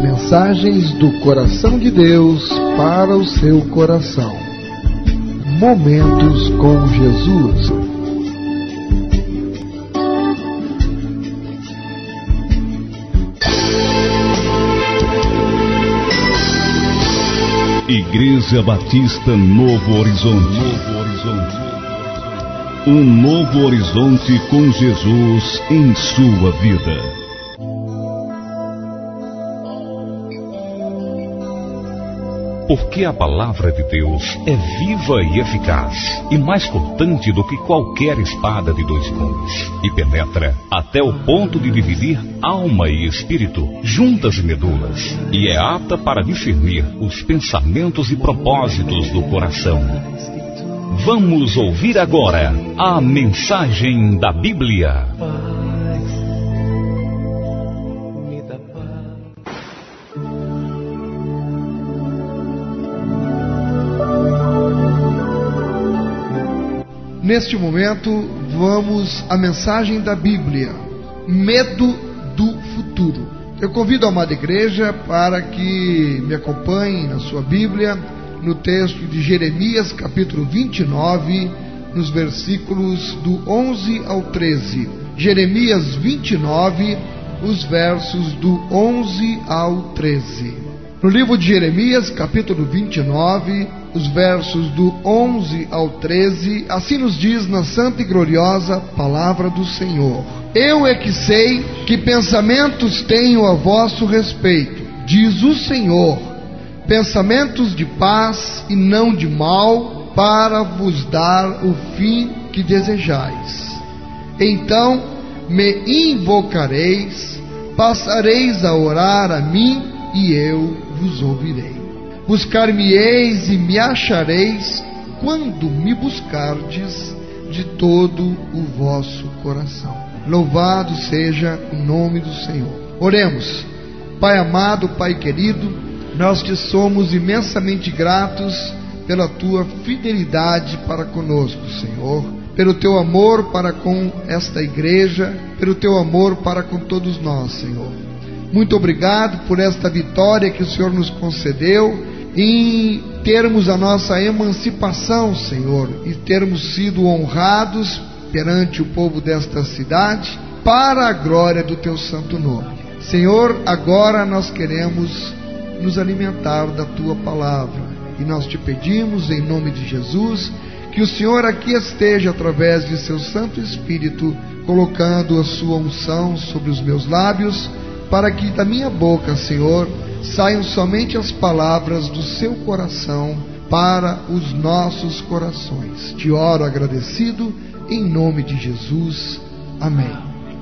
Mensagens do coração de Deus para o seu coração. Momentos com Jesus. Igreja Batista Novo Horizonte. Um novo horizonte com Jesus em sua vida. Porque a palavra de Deus é viva e eficaz, e mais cortante do que qualquer espada de dois gumes, e penetra até o ponto de dividir alma e espírito, juntas e medulas, e é apta para discernir os pensamentos e propósitos do coração. Vamos ouvir agora a mensagem da Bíblia. Neste momento, vamos à mensagem da Bíblia, medo do futuro. Eu convido a amada igreja para que me acompanhe na sua Bíblia, no texto de Jeremias, capítulo 29, nos versículos do 11 ao 13. Jeremias 29, os versos do 11 ao 13. No livro de Jeremias, capítulo 29, os versos do 11 ao 13, assim nos diz na santa e gloriosa palavra do Senhor. Eu é que sei que pensamentos tenho a vosso respeito, diz o Senhor, pensamentos de paz e não de mal, para vos dar o fim que desejais. Então me invocareis, passareis a orar a mim e eu vos ouvirei. Buscar-me-eis e me achareis, quando me buscardes de todo o vosso coração. Louvado seja o nome do Senhor. Oremos. Pai amado, Pai querido, nós te somos imensamente gratos pela tua fidelidade para conosco, Senhor, pelo teu amor para com esta igreja, pelo teu amor para com todos nós, Senhor. Muito obrigado por esta vitória que o Senhor nos concedeu em termos a nossa emancipação, Senhor, e termos sido honrados perante o povo desta cidade, para a glória do teu santo nome. Senhor, agora nós queremos nos alimentar da tua palavra, e nós te pedimos em nome de Jesus, que o Senhor aqui esteja através de seu Santo Espírito, colocando a sua unção sobre os meus lábios, para que da minha boca, Senhor, saiam somente as palavras do seu coração para os nossos corações. Te oro agradecido, em nome de Jesus. Amém.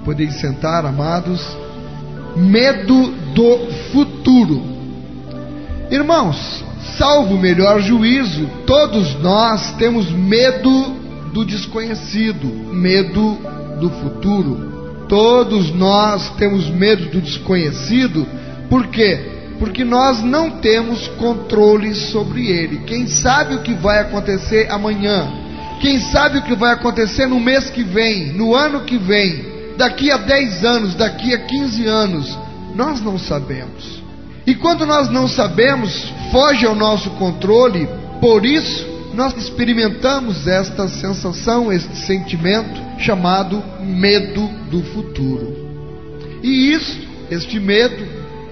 Podeis sentar, amados. Medo do futuro. Irmãos, salvo o melhor juízo, todos nós temos medo do desconhecido, medo do futuro. Todos nós temos medo do desconhecido. Por quê? Porque nós não temos controle sobre ele. Quem sabe o que vai acontecer amanhã? Quem sabe o que vai acontecer no mês que vem, no ano que vem, daqui a 10 anos, daqui a 15 anos? Nós não sabemos. E quando nós não sabemos, foge ao nosso controle. Por isso, nós experimentamos esta sensação, este sentimento chamado medo do futuro. E este medo,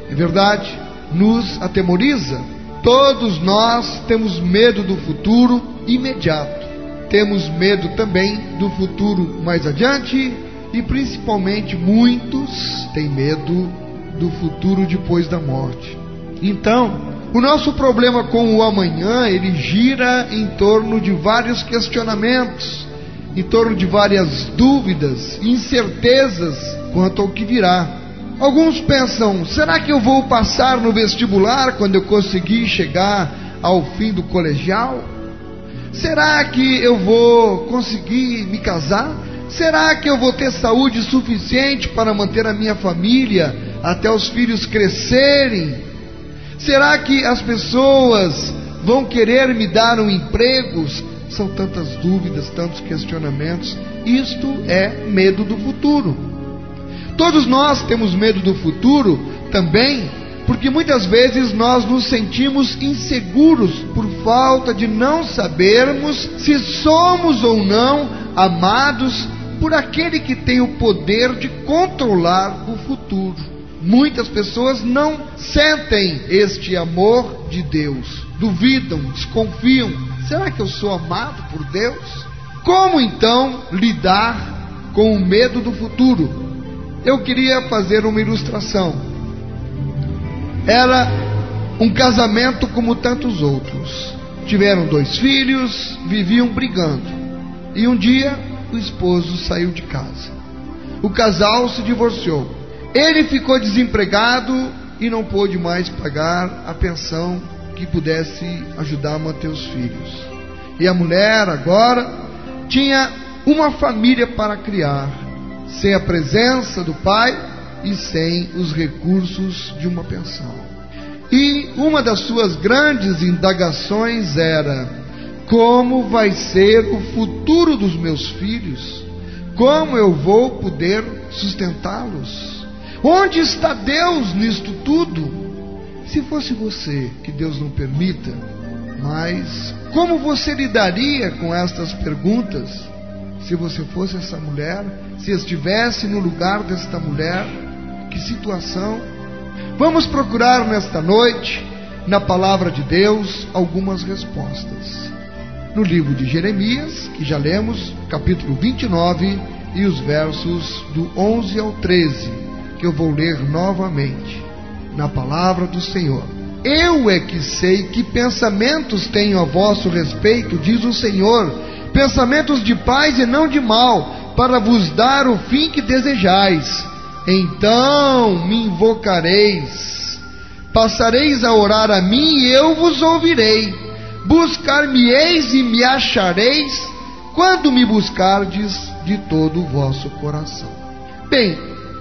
é verdade, nos atemoriza. Todos nós temos medo do futuro imediato. Temos medo também do futuro mais adiante, e principalmente muitos têm medo do futuro depois da morte. Então, o nosso problema com o amanhã, ele gira em torno de vários questionamentos, em torno de várias dúvidas, incertezas quanto ao que virá. Alguns pensam, será que eu vou passar no vestibular quando eu conseguir chegar ao fim do colegial? Será que eu vou conseguir me casar? Será que eu vou ter saúde suficiente para manter a minha família até os filhos crescerem? Será que as pessoas vão querer me dar um emprego? São tantas dúvidas, tantos questionamentos. Isto é medo do futuro. Todos nós temos medo do futuro também Porque muitas vezes nós nos sentimos inseguros por falta de não sabermos se somos ou não amados por aquele que tem o poder de controlar o futuro. Muitas pessoas não sentem este amor de Deus, duvidam, desconfiam. Será que eu sou amado por Deus? Como então lidar com o medo do futuro? Eu queria fazer uma ilustração. Era um casamento como tantos outros. Tiveram 2 filhos, viviam brigando. E um dia o esposo saiu de casa. O casal se divorciou. Ele ficou desempregado e não pôde mais pagar a pensão que pudesse ajudar a manter os filhos. E a mulher agora tinha uma família para criar, sem a presença do pai e sem os recursos de uma pensão. E uma das suas grandes indagações era: como vai ser o futuro dos meus filhos? Como eu vou poder sustentá-los? Onde está Deus nisto tudo? Se fosse você, que Deus não permita, mas como você lidaria com estas perguntas? Se você fosse essa mulher, se estivesse no lugar desta mulher, que situação? Vamos procurar nesta noite, na palavra de Deus, algumas respostas. No livro de Jeremias, que já lemos, capítulo 29, e os versos do 11 ao 13, que eu vou ler novamente, na palavra do Senhor. Eu é que sei que pensamentos tenho a vosso respeito, diz o Senhor, pensamentos de paz e não de mal, para vos dar o fim que desejais. Então me invocareis, passareis a orar a mim e eu vos ouvirei. Buscar-me-eis e me achareis, quando me buscardes de todo o vosso coração. Bem,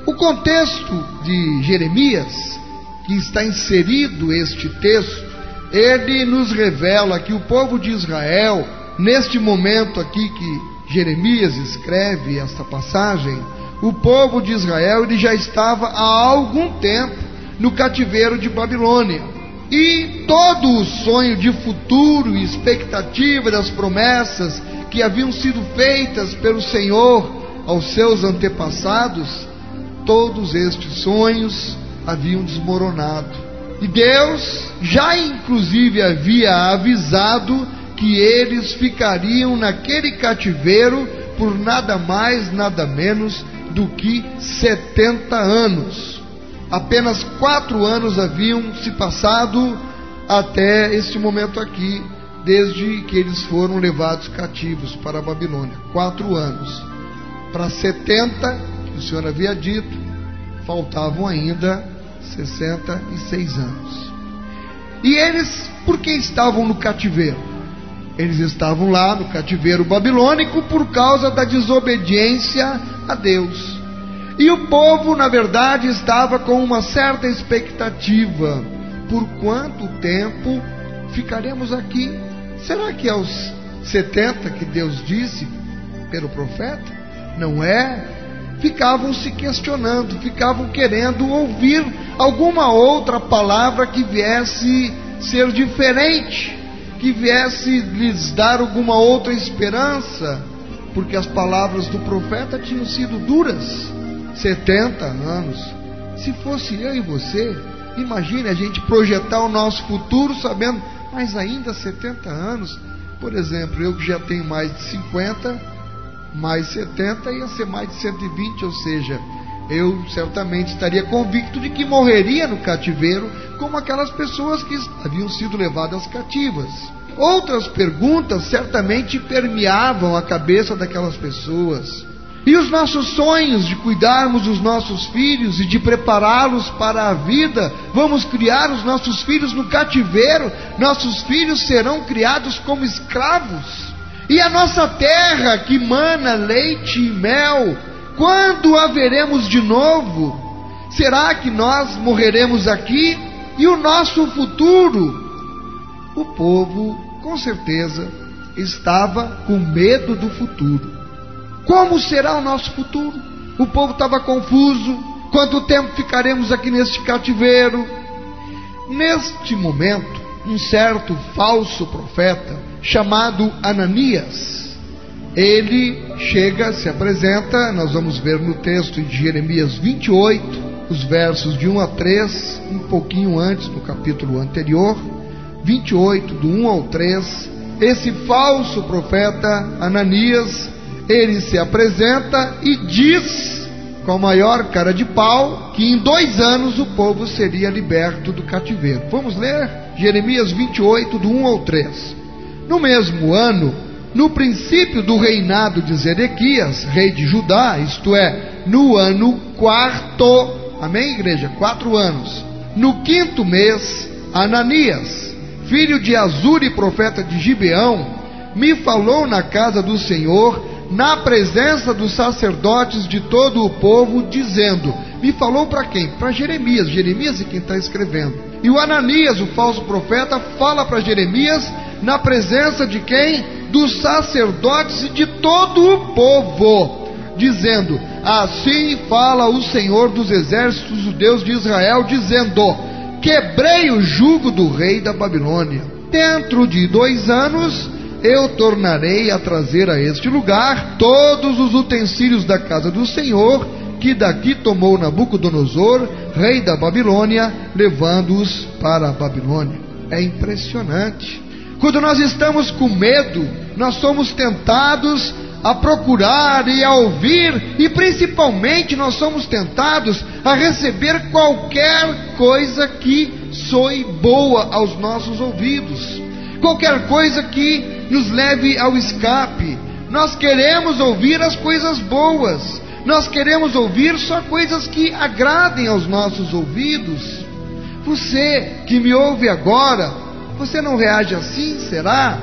o contexto de Jeremias, que está inserido este texto, ele nos revela que o povo de Israel, neste momento aqui que Jeremias escreve esta passagem, o povo de Israel ele já estava há algum tempo no cativeiro de Babilônia. E todo o sonho de futuro e expectativa das promessas que haviam sido feitas pelo Senhor aos seus antepassados, todos estes sonhos haviam desmoronado. E Deus já inclusive havia avisado que eles ficariam naquele cativeiro por nada mais, nada menos do que 70 anos. Apenas 4 anos haviam se passado até este momento aqui, desde que eles foram levados cativos para a Babilônia. 4 anos. Para 70, que o Senhor havia dito, faltavam ainda 66 anos. E eles, por que estavam no cativeiro? Eles estavam lá no cativeiro babilônico por causa da desobediência a Deus. E o povo, na verdade, estava com uma certa expectativa. Por quanto tempo ficaremos aqui? Será que aos 70 que Deus disse pelo profeta? Não é? Ficavam se questionando, ficavam querendo ouvir alguma outra palavra que viesse ser diferente, que viesse lhes dar alguma outra esperança, porque as palavras do profeta tinham sido duras. 70 anos. Se fosse eu e você, imagine a gente projetar o nosso futuro sabendo, mas ainda 70 anos. Por exemplo, eu que já tenho mais de 50, mais 70 ia ser mais de 120, ou seja, eu certamente estaria convicto de que morreria no cativeiro, como aquelas pessoas que haviam sido levadas cativas. Outras perguntas certamente permeavam a cabeça daquelas pessoas. E os nossos sonhos de cuidarmos dos nossos filhos e de prepará-los para a vida, vamos criar os nossos filhos no cativeiro, nossos filhos serão criados como escravos. E a nossa terra que mana leite e mel, quando a veremos de novo? Será que nós morreremos aqui? E o nosso futuro? O povo, com certeza, estava com medo do futuro. Como será o nosso futuro? O povo estava confuso. Quanto tempo ficaremos aqui neste cativeiro? Neste momento, um certo falso profeta chamado Ananias, ele chega, se apresenta. Nós vamos ver no texto de Jeremias 28, os versos de 1 a 3, um pouquinho antes, no capítulo anterior, 28, do 1 ao 3, esse falso profeta Ananias, ele se apresenta e diz, com a maior cara de pau, que em 2 anos o povo seria liberto do cativeiro. Vamos ler Jeremias 28, do 1 ao 3. No mesmo ano, no princípio do reinado de Zedequias, rei de Judá, isto é, no ano 4º, amém, igreja? 4 anos. No 5º mês, Ananias, filho de Azuri, profeta de Gibeão, me falou na casa do Senhor, na presença dos sacerdotes de todo o povo, dizendo... Me falou para quem? Para Jeremias. Jeremias é quem está escrevendo. E o Ananias, o falso profeta, fala para Jeremias na presença de quem? Dos sacerdotes e de todo o povo, dizendo: assim fala o Senhor dos exércitos, o Deus de Israel, dizendo: quebrei o jugo do rei da Babilônia. Dentro de 2 anos eu tornarei a trazer a este lugar todos os utensílios da casa do Senhor, que daqui tomou Nabucodonosor, rei da Babilônia, levando-os para a Babilônia. É impressionante. Quando nós estamos com medo, nós somos tentados a procurar e a ouvir, e principalmente nós somos tentados a receber qualquer coisa que soe boa aos nossos ouvidos, qualquer coisa que nos leve ao escape. Nós queremos ouvir as coisas boas, nós queremos ouvir só coisas que agradem aos nossos ouvidos. Você que me ouve agora, você não reage assim, será?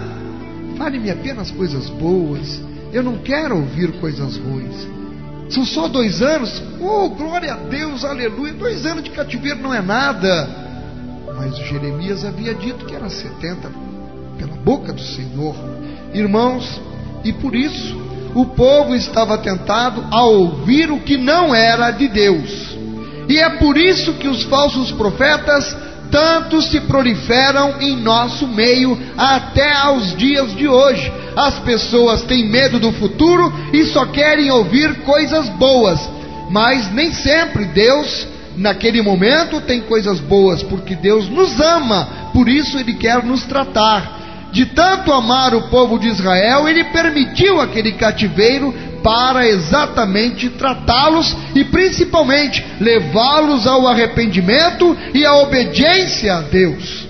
Fale-me apenas coisas boas, eu não quero ouvir coisas ruins. São só 2 anos? Oh, glória a Deus, aleluia, 2 anos de cativeiro não é nada. Mas Jeremias havia dito que era 70 pela boca do Senhor. Irmãos, e por isso o povo estava tentado a ouvir o que não era de Deus. E é por isso que os falsos profetas tanto se proliferam em nosso meio até aos dias de hoje. As pessoas têm medo do futuro e só querem ouvir coisas boas, mas nem sempre Deus, naquele momento, tem coisas boas, porque Deus nos ama, por isso Ele quer nos tratar. De tanto amar o povo de Israel, Ele permitiu aquele cativeiro para exatamente tratá-los e principalmente levá-los ao arrependimento e à obediência a Deus.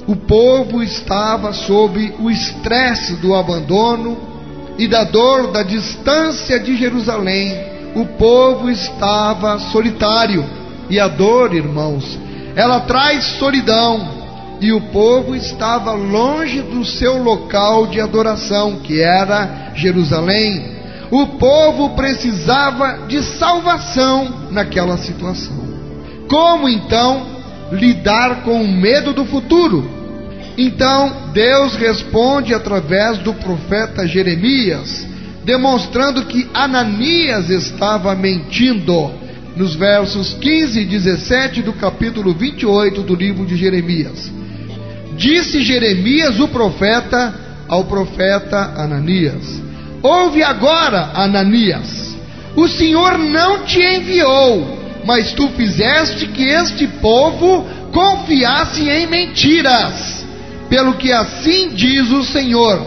O povo estava sob o estresse do abandono e da dor da distância de Jerusalém. O povo estava solitário, e a dor, irmãos, ela traz solidão. E o povo estava longe do seu local de adoração, que era Jerusalém. O povo precisava de salvação naquela situação. Como então lidar com o medo do futuro? Então Deus responde através do profeta Jeremias, demonstrando que Ananias estava mentindo, nos versos 15 e 17 do capítulo 28 do livro de Jeremias. Disse Jeremias, o profeta, ao profeta Ananias: ouve agora, Ananias, o Senhor não te enviou, mas tu fizeste que este povo confiasse em mentiras. Pelo que assim diz o Senhor: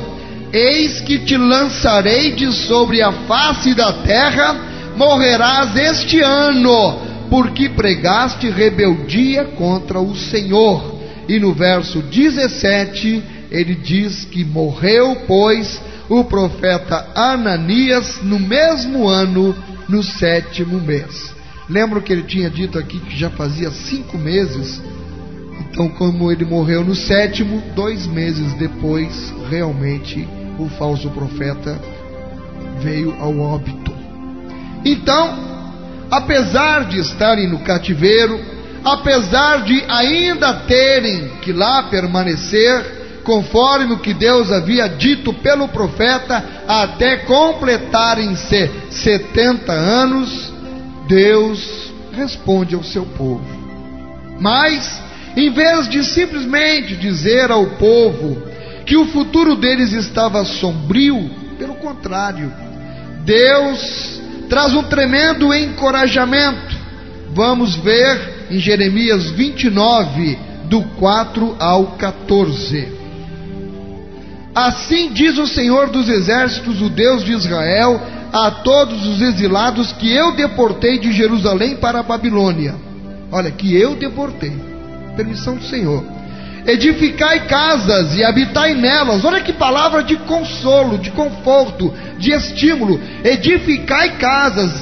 eis que te lançarei de sobre a face da terra, morrerás este ano, porque pregaste rebeldia contra o Senhor. E no verso 17, ele diz que morreu, pois, o profeta Ananias no mesmo ano, no 7º mês. Lembro que ele tinha dito aqui que já fazia 5 meses. Então, como ele morreu no 7º, 2 meses depois, realmente, o falso profeta veio ao óbito. Então, apesar de estarem no cativeiro, apesar de ainda terem que lá permanecer, conforme o que Deus havia dito pelo profeta, até completarem-se 70 anos, Deus responde ao seu povo. Mas Em vez de simplesmente dizer ao povo que o futuro deles estava sombrio, pelo contrário, Deus traz um tremendo encorajamento. Vamos ver em Jeremias 29, do 4 ao 14. Assim diz o Senhor dos Exércitos, o Deus de Israel, a todos os exilados que eu deportei de Jerusalém para a Babilônia. Olha, que eu deportei, permissão do Senhor. Edificai casas e habitai nelas. Olha que palavra de consolo, de conforto, de estímulo. Edificai casas,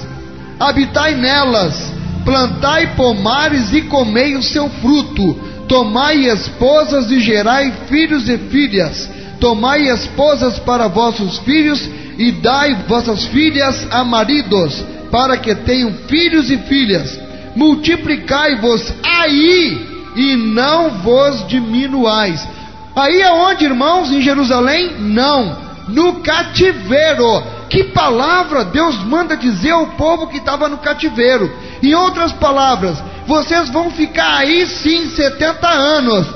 habitai nelas, plantai pomares e comei o seu fruto. Tomai esposas e gerai filhos e filhas. Tomai esposas para vossos filhos e dai vossas filhas a maridos, para que tenham filhos e filhas. Multiplicai-vos aí e não vos diminuais. Aí aonde, irmãos? Em Jerusalém? Não, no cativeiro. Que palavra Deus manda dizer ao povo que estava no cativeiro? Em outras palavras, vocês vão ficar aí sim 70 anos,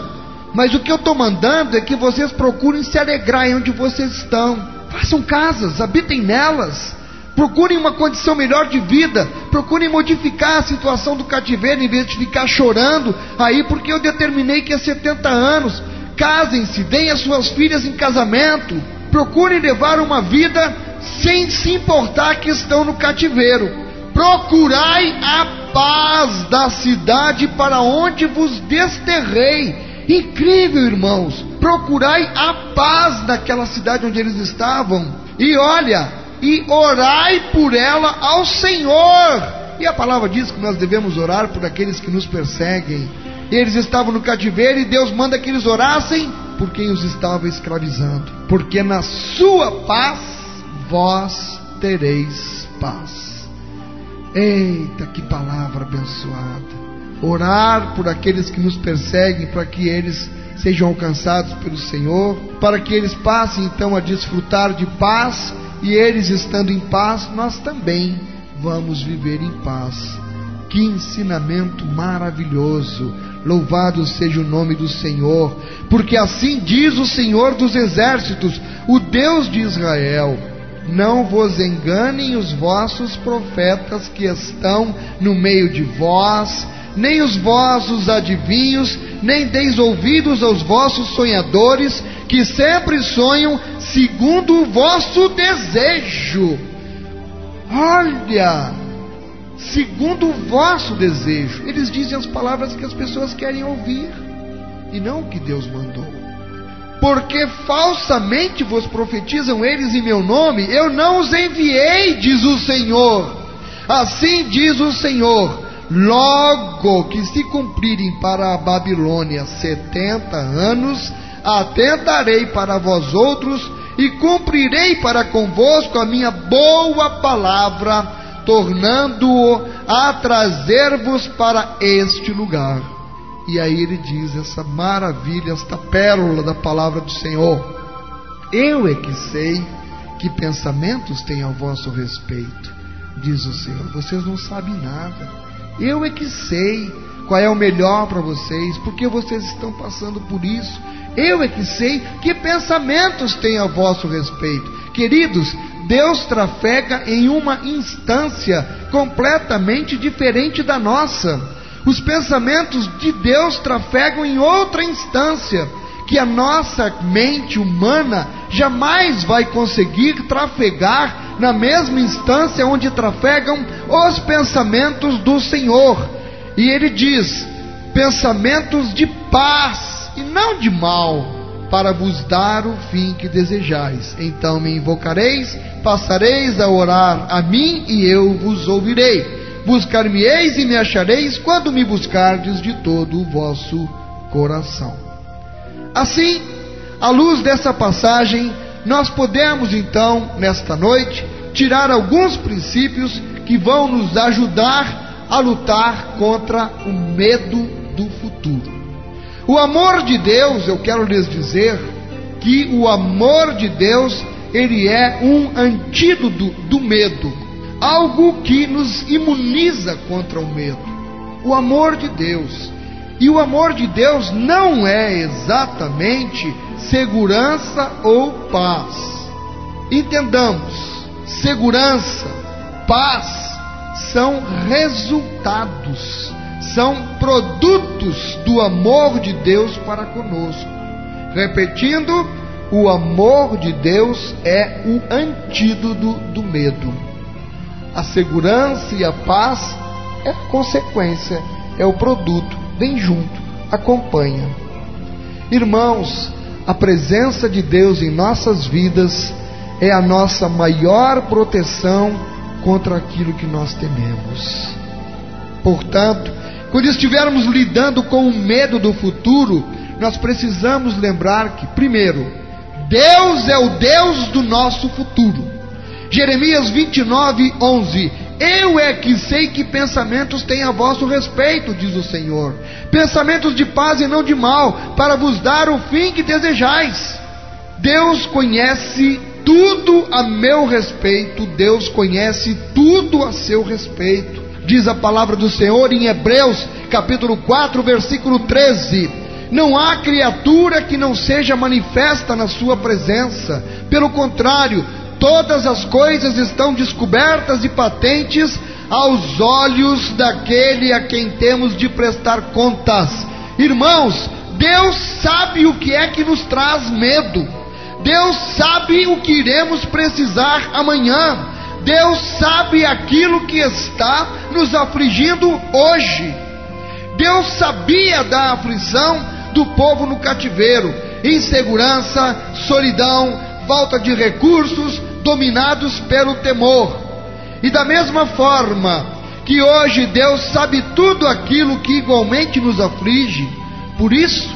mas o que eu estou mandando é que vocês procurem se alegrar em onde vocês estão. Façam casas, habitem nelas, procurem uma condição melhor de vida, procurem modificar a situação do cativeiro, em vez de ficar chorando aí, porque eu determinei que é 70 anos. Casem-se, deem as suas filhas em casamento, procurem levar uma vida sem se importar que estão no cativeiro. Procurai a paz da cidade para onde vos desterrei. Incrível, irmãos. Procurai a paz daquela cidade onde eles estavam. E olha, e orai por ela ao Senhor. E a palavra diz que nós devemos orar por aqueles que nos perseguem. Eles estavam no cativeiro e Deus manda que eles orassem por quem os estava escravizando. Porque na sua paz vós tereis paz. Eita, que palavra abençoada. Orar por aqueles que nos perseguem, para que eles sejam alcançados pelo Senhor, para que eles passem então a desfrutar de paz, e eles estando em paz, nós também vamos viver em paz. Que ensinamento maravilhoso! Louvado seja o nome do Senhor, porque assim diz o Senhor dos Exércitos, o Deus de Israel: não vos enganem os vossos profetas que estão no meio de vós, nem os vossos adivinhos, nem deis ouvidos aos vossos sonhadores, que sempre sonham segundo o vosso desejo. Olha, segundo o vosso desejo. Eles dizem as palavras que as pessoas querem ouvir, e não o que Deus mandou. Porque falsamente vos profetizam eles em meu nome, eu não os enviei, diz o Senhor. Assim diz o Senhor: logo que se cumprirem para a Babilônia 70 anos, atentarei para vós outros e cumprirei para convosco a minha boa palavra, tornando-o a trazer-vos para este lugar. E aí ele diz essa maravilha, esta pérola da palavra do Senhor: eu é que sei que pensamentos tenho a vosso respeito, diz o Senhor. Vocês não sabem nada. Eu é que sei qual é o melhor para vocês, porque vocês estão passando por isso. Eu é que sei que pensamentos tenho a vosso respeito. Queridos, Deus trafega em uma instância completamente diferente da nossa. Os pensamentos de Deus trafegam em outra instância, que a nossa mente humana jamais vai conseguir trafegar na mesma instância onde trafegam os pensamentos do Senhor. E ele diz: pensamentos de paz e não de mal, para vos dar o fim que desejais. Então me invocareis, passareis a orar a mim e eu vos ouvirei. Buscar-me-eis e me achareis, quando me buscardes de todo o vosso coração. Assim, à luz dessa passagem, nós podemos então, nesta noite, tirar alguns princípios que vão nos ajudar a lutar contra o medo do futuro. O amor de Deus, eu quero lhes dizer que o amor de Deus, ele é um antídoto do medo, algo que nos imuniza contra o medo. O amor de Deus, E o amor de Deus não é exatamente segurança ou paz. Entendamos, segurança, paz são resultados, são produtos do amor de Deus para conosco. Repetindo, o amor de Deus é o antídoto do medo. A segurança e a paz é a consequência, é o produto, vem junto, acompanha. Irmãos, a presença de Deus em nossas vidas é a nossa maior proteção contra aquilo que nós tememos. Portanto, quando estivermos lidando com o medo do futuro, nós precisamos lembrar que, primeiro, Deus é o Deus do nosso futuro. Jeremias 29:11: eu é que sei que pensamentos tenho a vosso respeito, diz o Senhor, pensamentos de paz e não de mal, para vos dar o fim que desejais. Deus conhece tudo a meu respeito, Deus conhece tudo a seu respeito. Diz a palavra do Senhor em Hebreus capítulo 4, versículo 13: não há criatura que não seja manifesta na sua presença, pelo contrário, todas as coisas estão descobertas e patentes aos olhos daquele a quem temos de prestar contas. Irmãos, Deus sabe o que é que nos traz medo. Deus sabe o que iremos precisar amanhã. Deus sabe aquilo que está nos afligindo hoje. Deus sabia da aflição do povo no cativeiro, insegurança, solidão, falta de recursos, dominados pelo temor. E da mesma forma que hoje Deus sabe tudo aquilo que igualmente nos aflige, por isso,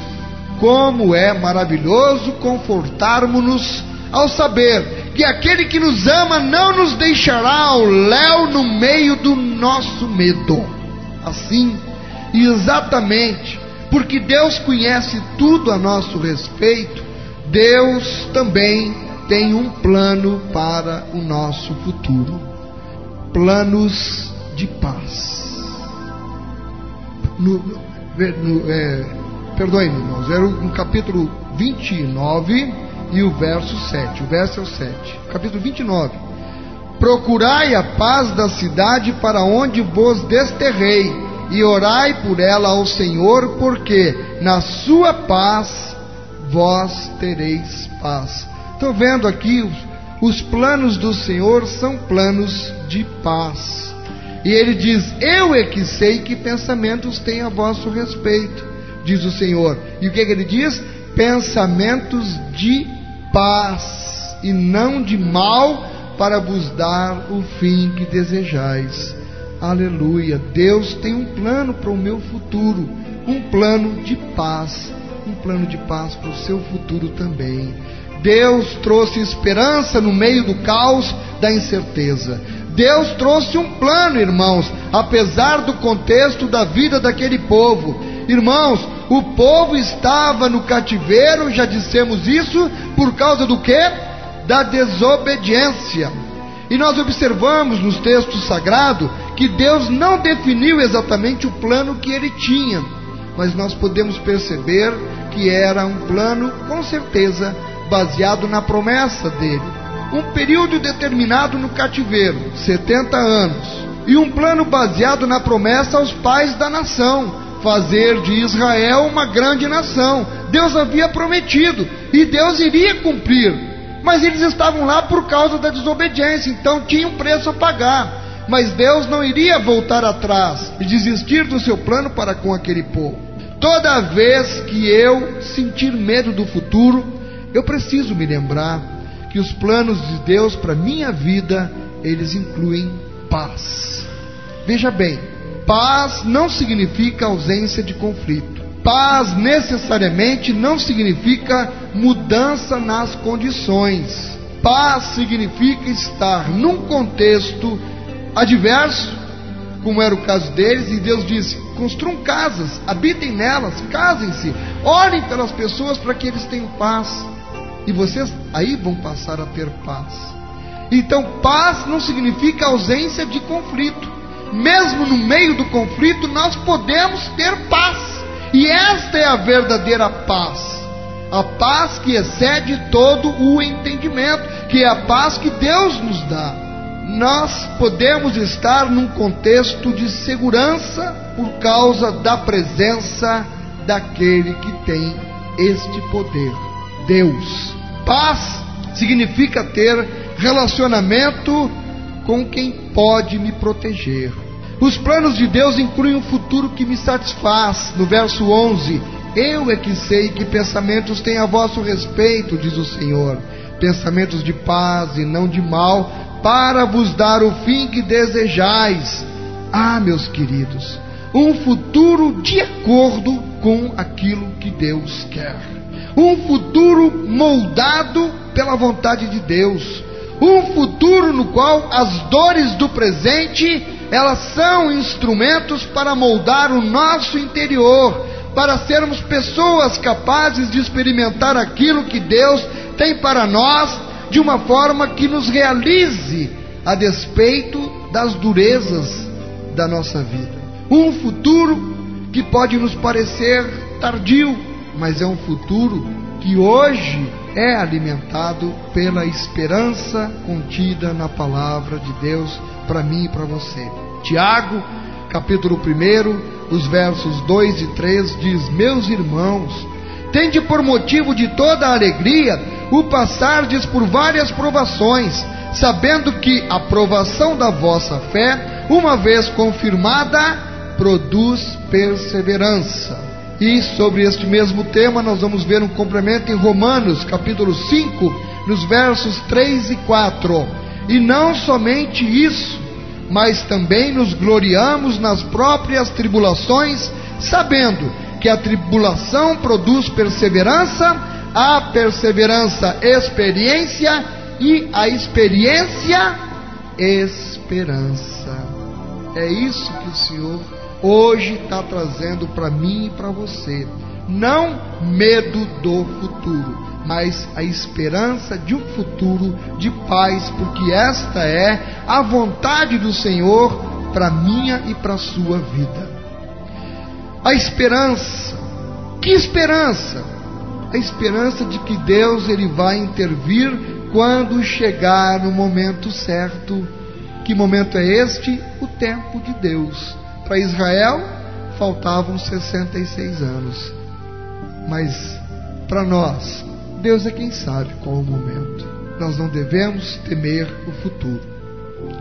como é maravilhoso confortarmos-nos ao saber que aquele que nos ama não nos deixará ao léu no meio do nosso medo. Assim, e exatamente porque Deus conhece tudo a nosso respeito, Deus também tem um plano para o nosso futuro. Planos de paz. Perdoe-me, irmãos, era no capítulo 29 e o verso 7. O verso é o 7. Capítulo 29. Procurai a paz da cidade para onde vos desterrei, e orai por ela ao Senhor, porque na sua paz vós tereis paz. Estou vendo aqui, os planos do Senhor são planos de paz. E Ele diz: eu é que sei que pensamentos têm a vosso respeito, diz o Senhor. E o que Ele diz? Pensamentos de paz e não de mal, para vos dar o fim que desejais. Aleluia. Deus tem um plano para o meu futuro, um plano de paz, um plano de paz para o seu futuro também. Deus trouxe esperança no meio do caos da incerteza. Deus trouxe um plano, irmãos, apesar do contexto da vida daquele povo. Irmãos, o povo estava no cativeiro, já dissemos isso, por causa do quê? Da desobediência. E nós observamos nos textos sagrados que Deus não definiu exatamente o plano que Ele tinha, mas nós podemos perceber que era um plano, com certeza, baseado na promessa dele. Um período determinado no cativeiro, 70 anos, e um plano baseado na promessa aos pais da nação, fazer de Israel uma grande nação. Deus havia prometido, e Deus iria cumprir, mas eles estavam lá por causa da desobediência, então tinha um preço a pagar. Mas Deus não iria voltar atrás e desistir do seu plano para com aquele povo. Toda vez que eu sentir medo do futuro, eu preciso me lembrar que os planos de Deus para a minha vida, eles incluem paz. Veja bem, paz não significa ausência de conflito. Paz necessariamente não significa mudança nas condições. Paz significa estar num contexto adverso, como era o caso deles, e Deus disse: construam casas, habitem nelas, casem-se, orem pelas pessoas para que eles tenham paz, e vocês aí vão passar a ter paz. Então, paz não significa ausência de conflito. Mesmo no meio do conflito, nós podemos ter paz. E esta é a verdadeira paz. A paz que excede todo o entendimento, que é a paz que Deus nos dá. Nós podemos estar num contexto de segurança por causa da presença daquele que tem este poder, Deus. Paz significa ter relacionamento com quem pode me proteger. Os planos de Deus incluem um futuro que me satisfaz. No verso 11, eu é que sei que pensamentos têm a vosso respeito, diz o Senhor, pensamentos de paz e não de mal, para vos dar o fim que desejais. Ah, meus queridos, um futuro de acordo com aquilo que Deus quer, um futuro moldado pela vontade de Deus, um futuro no qual as dores do presente, elas são instrumentos para moldar o nosso interior, para sermos pessoas capazes de experimentar aquilo que Deus tem para nós, de uma forma que nos realize a despeito das durezas da nossa vida. Um futuro que pode nos parecer tardio, mas é um futuro que hoje é alimentado pela esperança contida na palavra de Deus para mim e para você. Tiago, capítulo 1, os versos 2 e 3 diz: meus irmãos, tende por motivo de toda a alegria o passardes por várias provações, sabendo que a provação da vossa fé, uma vez confirmada, produz perseverança. E sobre este mesmo tema nós vamos ver um complemento em Romanos, capítulo 5, nos versos 3 e 4. E não somente isso, mas também nos gloriamos nas próprias tribulações, sabendo que a tribulação produz perseverança, a perseverança experiência, e a experiência esperança. É isso que o Senhor hoje está trazendo para mim e para você. Não medo do futuro, mas a esperança de um futuro de paz, porque esta é a vontade do Senhor para minha e para a sua vida. A esperança, que esperança? A esperança de que Deus ele vai intervir quando chegar no momento certo. Que momento é este? O tempo de Deus. Para Israel faltavam 66 anos, mas para nós, Deus é quem sabe qual é o momento. Nós não devemos temer o futuro.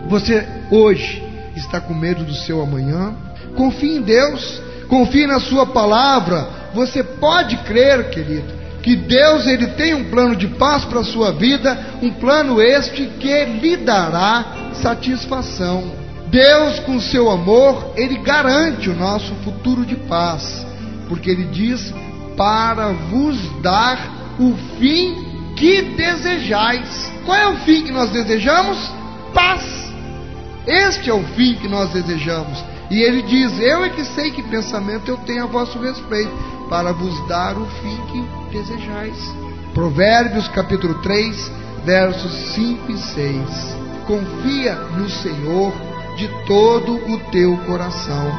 Você hoje está com medo do seu amanhã? Confie em Deus, confie na sua palavra. Você pode crer, querido, que Deus ele tem um plano de paz para a sua vida, um plano este que lhe dará satisfação. Deus, com seu amor, ele garante o nosso futuro de paz, porque ele diz: para vos dar o fim que desejais. Qual é o fim que nós desejamos? Paz. Este é o fim que nós desejamos. E ele diz: eu é que sei que pensamento eu tenho a vosso respeito, para vos dar o fim que desejais. Provérbios capítulo 3, versos 5 e 6. Confia no Senhor de todo o teu coração,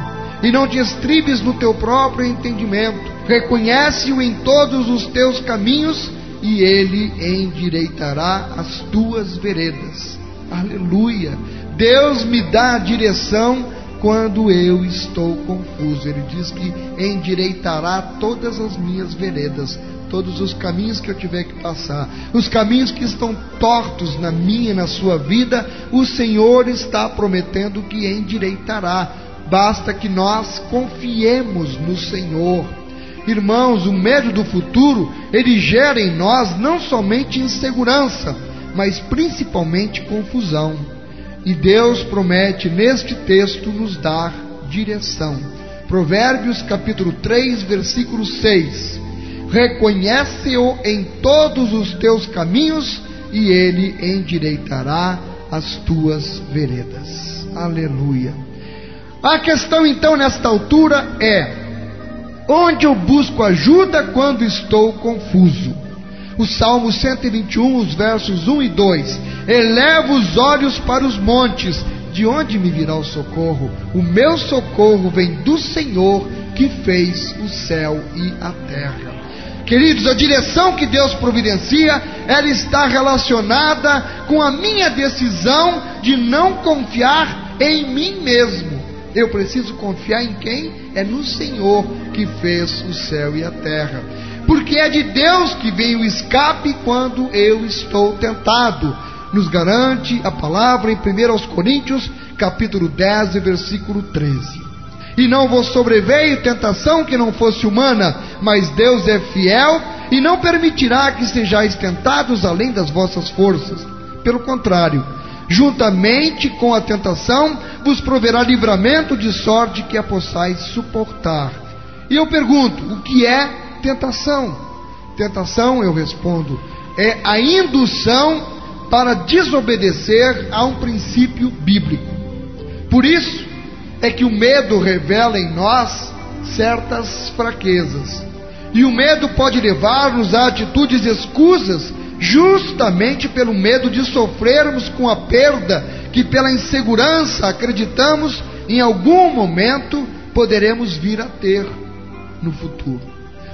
e não te estribes no teu próprio entendimento. Reconhece-o em todos os teus caminhos, e ele endireitará as tuas veredas. Aleluia! Deus me dá a direção quando eu estou confuso. Ele diz que endireitará todas as minhas veredas, todos os caminhos que eu tiver que passar, os caminhos que estão tortos na minha e na sua vida, o Senhor está prometendo que endireitará. Basta que nós confiemos no Senhor. Irmãos, o medo do futuro, ele gera em nós não somente insegurança, mas principalmente confusão. E Deus promete neste texto nos dar direção. Provérbios capítulo 3, versículo 6. Reconhece-o em todos os teus caminhos, e ele endireitará as tuas veredas. Aleluia. A questão então nesta altura é: onde eu busco ajuda quando estou confuso? O Salmo 121, os versos 1 e 2. Elevo os olhos para os montes, de onde me virá o socorro? O meu socorro vem do Senhor, que fez o céu e a terra. Queridos, a direção que Deus providencia, ela está relacionada com a minha decisão de não confiar em mim mesmo. Eu preciso confiar em quem? É no Senhor que fez o céu e a terra. Porque é de Deus que vem o escape quando eu estou tentado. Nos garante a palavra em 1 Coríntios, capítulo 10, versículo 13. E não vos sobreveio tentação que não fosse humana, mas Deus é fiel e não permitirá que sejais tentados além das vossas forças. Pelo contrário, juntamente com a tentação, vos proverá livramento de sorte que a possais suportar. E eu pergunto, o que é tentação? Tentação, eu respondo, é a indução para desobedecer a um princípio bíblico. Por isso é que o medo revela em nós certas fraquezas. E o medo pode levar-nos a atitudes escusas, justamente pelo medo de sofrermos com a perda que pela insegurança acreditamos em algum momento poderemos vir a ter no futuro.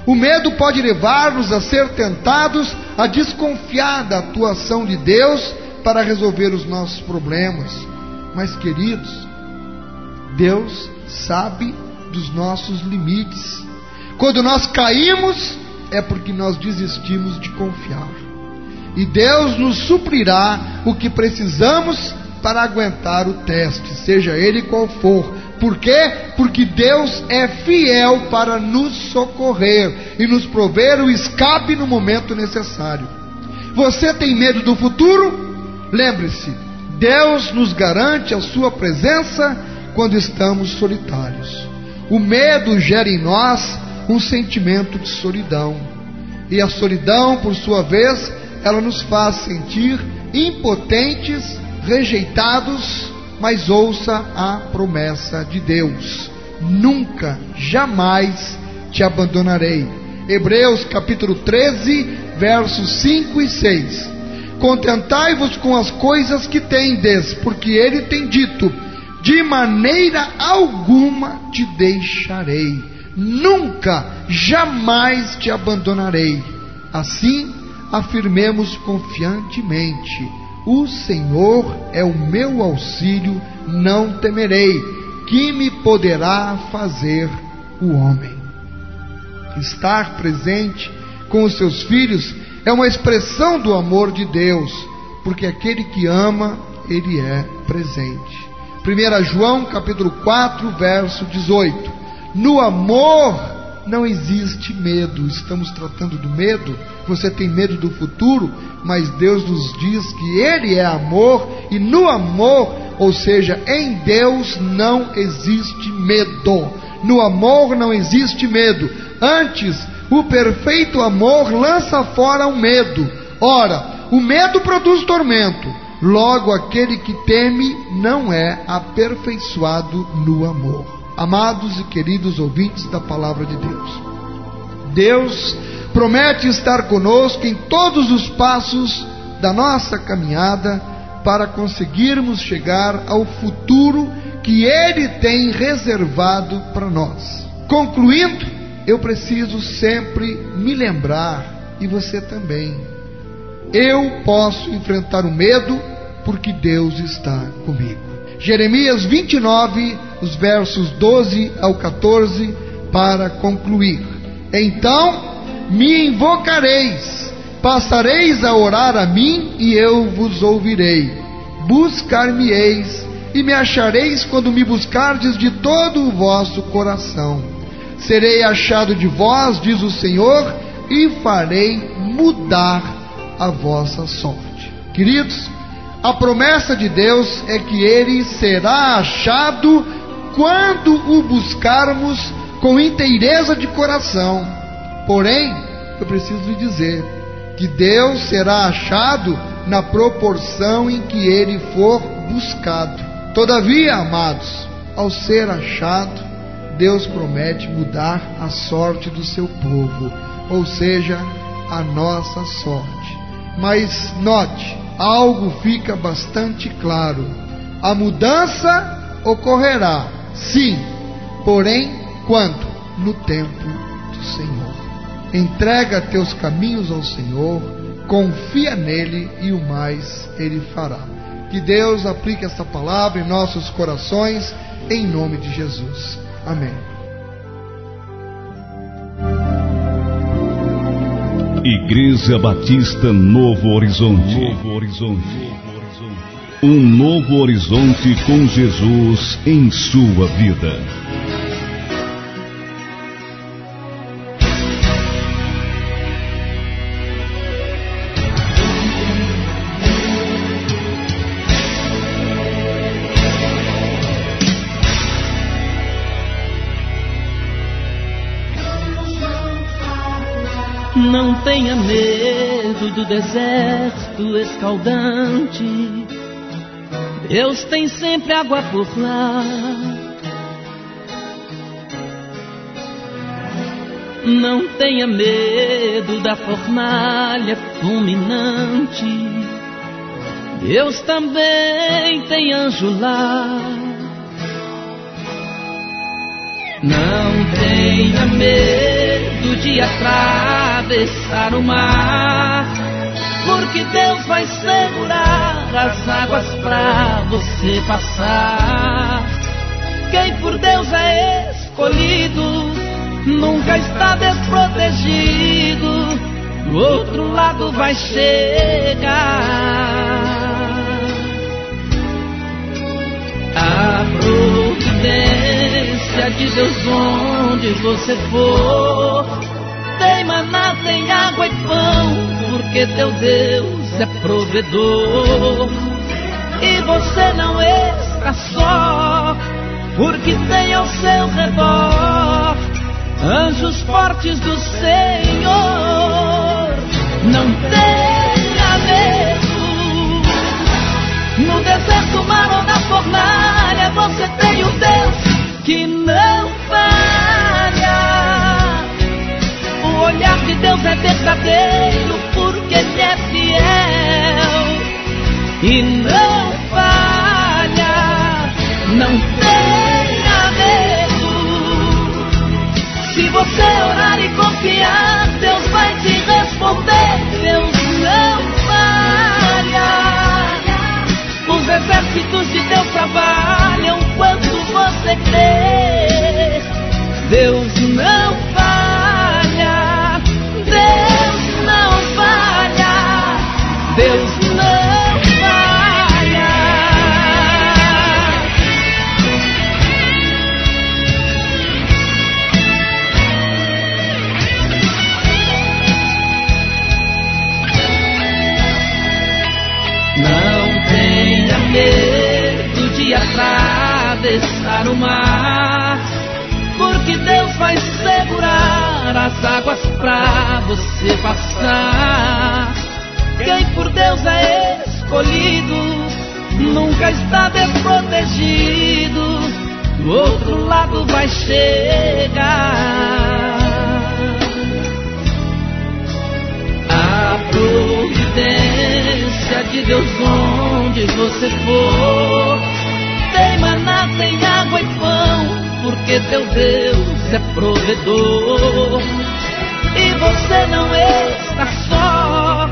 O medo pode levar-nos a ser tentados a desconfiar da atuação de Deus para resolver os nossos problemas. Mas, queridos, Deus sabe dos nossos limites. Quando nós caímos, é porque nós desistimos de confiar. E Deus nos suprirá o que precisamos para aguentar o teste, seja ele qual for. Por quê? Porque Deus é fiel para nos socorrer e nos prover o escape no momento necessário. Você tem medo do futuro? Lembre-se, Deus nos garante a sua presença quando estamos solitários. O medo gera em nós um sentimento de solidão. E a solidão, por sua vez, ela nos faz sentir impotentes, rejeitados. Mas ouça a promessa de Deus: nunca, jamais te abandonarei. Hebreus capítulo 13, versos 5 e 6. Contentai-vos com as coisas que tendes, porque ele tem dito: de maneira alguma te deixarei, nunca, jamais te abandonarei. Assim, afirmemos confiantemente: o Senhor é o meu auxílio, não temerei. Que me poderá fazer o homem? Estar presente com os seus filhos é uma expressão do amor de Deus, porque aquele que ama, ele é presente. 1 João capítulo 4, verso 18. No amor não existe medo. Estamos tratando do medo. Você tem medo do futuro, mas Deus nos diz que Ele é amor, e no amor, ou seja, em Deus não existe medo. No amor não existe medo. Antes, o perfeito amor lança fora o medo. Ora, o medo produz tormento. Logo, aquele que teme não é aperfeiçoado no amor. Amados e queridos ouvintes da palavra de Deus, Deus promete estar conosco em todos os passos da nossa caminhada para conseguirmos chegar ao futuro que Ele tem reservado para nós. Concluindo, eu preciso sempre me lembrar, e você também, eu posso enfrentar o medo porque Deus está comigo. Jeremias 29, os versos 12 ao 14, para concluir. Então me invocareis, passareis a orar a mim e eu vos ouvirei. Buscar-me-eis e me achareis quando me buscardes de todo o vosso coração. Serei achado de vós, diz o Senhor, e farei mudar a vossa sorte. Queridos, a promessa de Deus é que Ele será achado quando o buscarmos com inteireza de coração. Porém, eu preciso lhe dizer que Deus será achado na proporção em que Ele for buscado. Todavia, amados, ao ser achado, Deus promete mudar a sorte do seu povo, ou seja, a nossa sorte. Mas note, algo fica bastante claro: a mudança ocorrerá, sim, porém, quando? no tempo do Senhor. Entrega teus caminhos ao Senhor, confia nele e o mais ele fará. Que Deus aplique esta palavra em nossos corações, em nome de Jesus. Amém. Igreja Batista Novo Horizonte. Um novo horizonte com Jesus em sua vida. Não tenha medo do deserto escaldante, Deus tem sempre água por lá. Não tenha medo da fornalha fulminante, Deus também tem anjo lá. Não tenha medo de atravessar o mar, porque Deus vai segurar as águas pra você passar. Quem por Deus é escolhido nunca está desprotegido, do outro lado vai chegar. A providência de Deus onde você for, tem maná, tem água e pão, porque teu Deus é provedor. E você não está só, porque tem ao seu redor anjos fortes do Senhor. Não tenha medo, no deserto, mar ou na fornalha, você tem um Deus que não falha. O olhar de Deus é verdadeiro, porque Ele é fiel e não falha. Não tenha medo, se você orar e confiar, Deus vai te responder. Deus não falha. Os exércitos de Deus trabalham quando você crê. Deus não falha. Deus não falha. Deus não falha. Não tenha medo de atravessar o mar, porque Deus vai segurar as águas pra você passar. Quem por Deus é escolhido nunca está desprotegido, do outro lado vai chegar. A providência de Deus onde você for, tem maná, tem água e pão, porque teu Deus é provedor. E você não está só,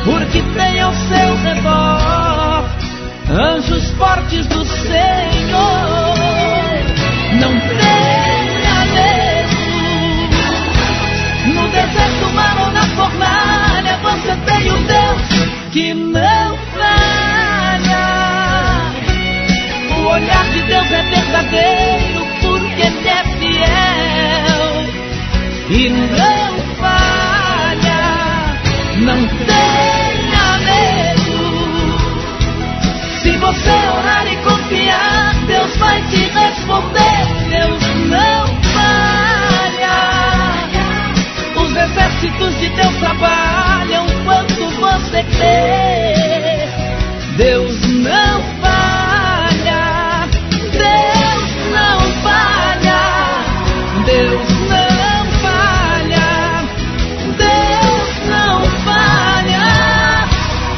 porque tem ao seu redor anjos fortes do Senhor. Não tenha medo, no deserto, mar ou na fornalha, você tem um Deus que não falha. O olhar de Deus é verdadeiro, porque Ele é fiel e não falha. Não tenha medo, se você orar e confiar, Deus vai te responder. Deus não falha. Os exércitos de Deus trabalham quando você crê. Deus não falha. Deus não falha. Deus não falha. Deus não falha.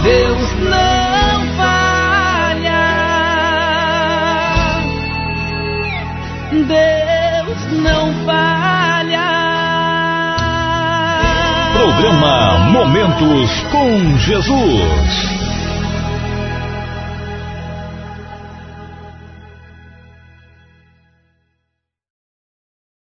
Deus não falha. Deus não falha. Programa Momentos com Jesus.